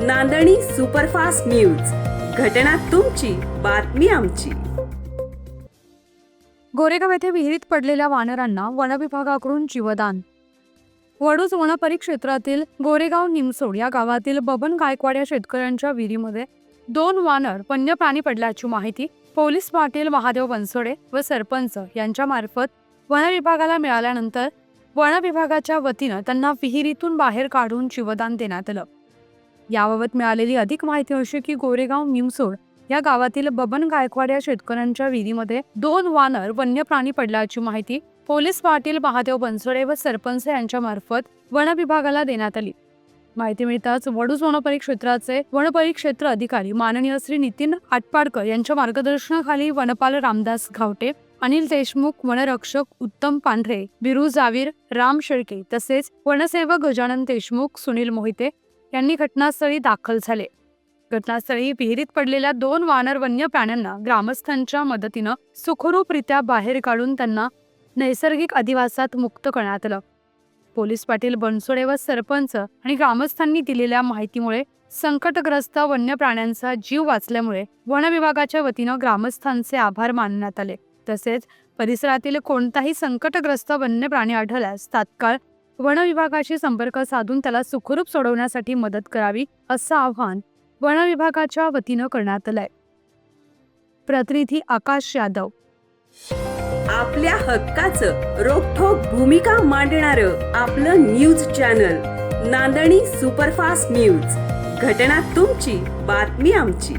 नांदणी superfast news, घटना तुमची, बातमी आमची। गोरेगाव येथे विहिरीत पडलेल्या वानरांना वनविभागाकडून जीवदान। वडूज वनपरिक्षेत्रातील गोरेगाव निमसोड या गावातील बबन गायकवाड या शेतकऱ्यांच्या विहिरीमध्ये 2 वानर वन्य प्राणी पडल्याची माहिती पोलीस पाटील महादेव बनसोडे व सरपंच यांच्या मार्फत वनविभागाला मिळाल्यानंतर वनविभागाच्या वतीनं त्यांना विहिरीतून बाहेर काढून जीवदान देण्यात आलं। याबाबत मिळालेली अधिक माहिती अशी की गोरेगाव निमसोड या गावातील बबन गायकवाड या शेतकऱ्यांच्या विहिरीमध्ये 2 वानर वन्य प्राणी पडल्याची माहिती पोलीस पाटील महादेव बनसोडे व सरपंच यांच्या मार्फत वनविभागाला देण्यात आली। माहिती मिळताच वडूज वनपरिक्षेत्राचे वनपरिक्षेत्र अधिकारी माननीय श्री नितीन आटपाडकर यांच्या मार्गदर्शनाखाली वनपाल रामदास घावटे, अनिल देशमुख, वनरक्षक उत्तम पांढरे, बिरू जावीर, राम शेळके तसेच वनसेवक गजानन देशमुख, सुनील मोहिते यांनी घटनास्थळी दाखल झाले। घटनास्थळी विहिरीत पडलेल्या 2 वानर वन्य प्राण्यांना ग्रामस्थांच्या मदतीनं सुखरूपरित्या बाहेर काढून त्यांना नैसर्गिक अधिवासात मुक्त करण्यात आलं। पोलीस पाटील बनसोडे व सरपंच आणि ग्रामस्थांनी दिलेल्या माहितीमुळे संकटग्रस्त वन्य प्राण्यांचा जीव वाचल्यामुळे वन विभागाच्या वतीनं ग्रामस्थांचे आभार मानण्यात आले। तसेच परिसरातील कोणताही संकटग्रस्त वन्य प्राणी आढळल्यास तात्काळ वन विभागाशी संपर्क साधून त्याला सुखरूप सोडवण्यासाठी मदत करावी असं आवाहन वन विभागाच्या वतीनं करण्यात आलंय। प्रतिनिधी आकाश यादव। आपल्या हक्काचं रोखठोक भूमिका मांडणारं आपलं न्यूज चॅनल नांदणी सुपरफास्ट न्यूज, घटना तुमची, बातमी आमची।